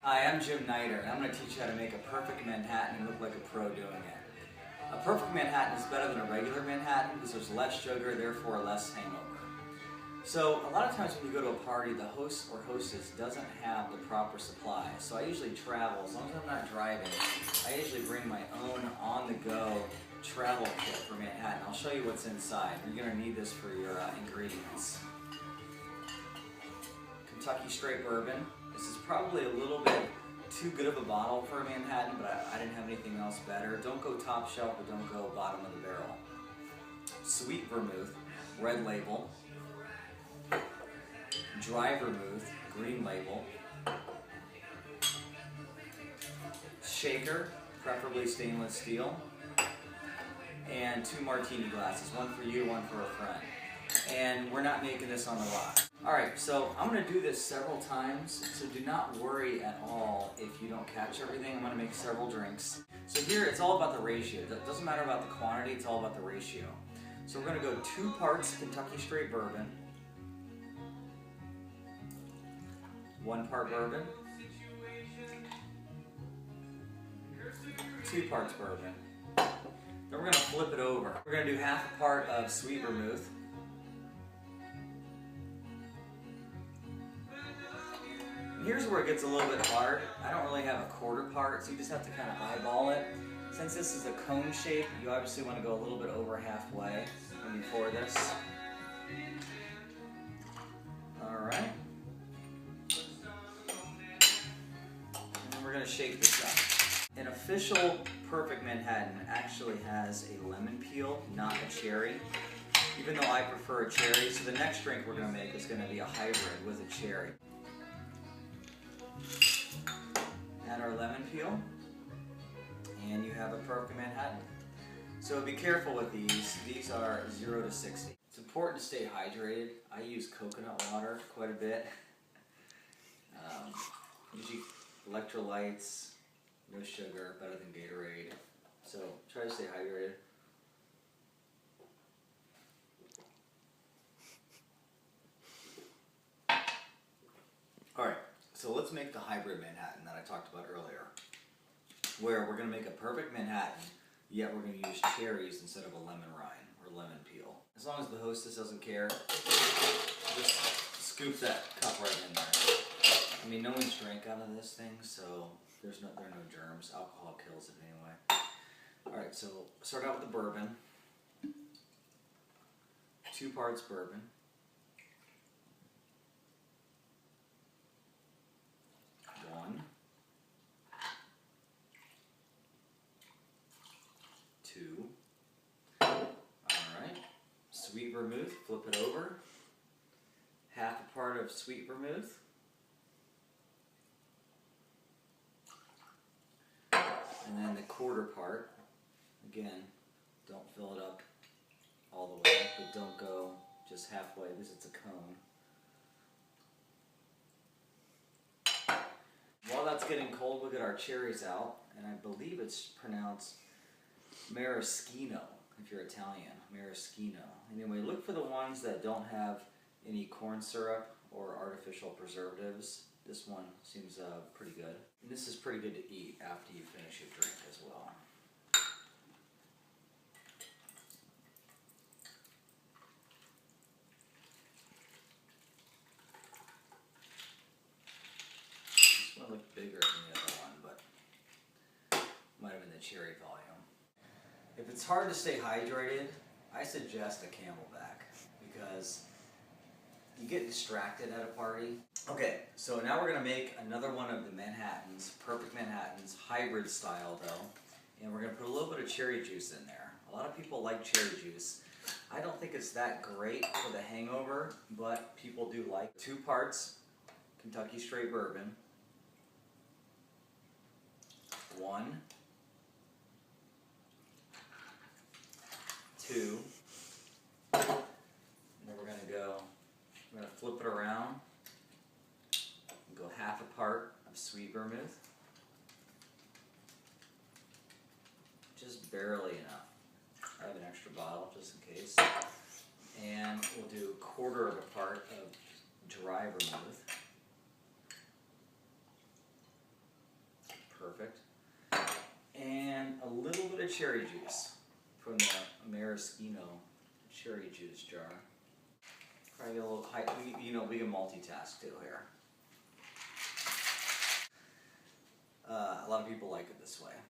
Hi, I'm Jim Niter, and I'm going to teach you how to make a perfect Manhattan and look like a pro doing it. A perfect Manhattan is better than a regular Manhattan because there's less sugar, therefore less hangover. So a lot of times when you go to a party, the host or hostess doesn't have the proper supply. So I usually travel, as long as I'm not driving, I usually bring my own on-the-go travel kit for Manhattan. I'll show you what's inside. You're going to need this for your ingredients. Kentucky Straight Bourbon. This is probably a little bit too good of a bottle for a Manhattan, but I didn't have anything else better. Don't go top shelf, but don't go bottom of the barrel. Sweet vermouth, red label. Dry vermouth, green label. Shaker, preferably stainless steel. And 2 martini glasses, one for you, one for a friend. And we're not making this on the rock. Alright, so I'm going to do this several times, so do not worry at all if you don't catch everything. I'm going to make several drinks. So here, it's all about the ratio. It doesn't matter about the quantity, it's all about the ratio. So we're going to go 2 parts Kentucky Straight Bourbon, 1 part bourbon, 2 parts bourbon. Then we're going to flip it over. We're going to do half a part of sweet vermouth, here's where it gets a little bit hard. I don't really have a quarter part, so you just have to kind of eyeball it. Since this is a cone shape, you obviously want to go a little bit over halfway when you pour this. Alright. And we're going to shake this up. An official perfect Manhattan actually has a lemon peel, not a cherry. Even though I prefer a cherry, so the next drink we're going to make is going to be a hybrid with a cherry. Add our lemon peel, and you have a perfect Manhattan. So be careful with these. These are 0 to 60. It's important to stay hydrated. I use coconut water quite a bit. Usually electrolytes, no sugar, better than Gatorade. So try to stay hydrated. Alright, so let's make the hybrid Manhattan that I talked about earlier, where we're going to make a perfect Manhattan, yet we're going to use cherries instead of a lemon rind or lemon peel. As long as the hostess doesn't care, just scoop that cup right in there. I mean, no one's drank out of this thing, so there are no germs. Alcohol kills it anyway. Alright, so start out with the bourbon. 2 parts bourbon. 1, 2. Alright. Sweet vermouth, flip it over. Half a part of sweet vermouth. And then the quarter part. Again, don't fill it up all the way, but don't go just halfway because it's a cone. While that's getting cold, we'll get our cherries out, and I believe it's pronounced maraschino if you're Italian, maraschino. Anyway, look for the ones that don't have any corn syrup or artificial preservatives. This one seems pretty good. And this is pretty good to eat after you finish your drink as well. This one looked bigger than the other one, but might have been the cherry volume. If it's hard to stay hydrated, I suggest a Camelback because you get distracted at a party. Okay, so now we're going to make another one of the Manhattans, perfect Manhattans, hybrid style though, and we're going to put a little bit of cherry juice in there. A lot of people like cherry juice. I don't think it's that great for the hangover, but people do like 2 parts Kentucky Straight Bourbon, 1, 2, and then we're going to flip it around and go half a part of sweet vermouth, just barely enough. I have an extra bottle just in case, and we'll do a quarter of a part of dry vermouth, perfect. And a little bit of cherry juice from the maraschino cherry juice jar. Probably a little high, we can multitask too here. A lot of people like it this way.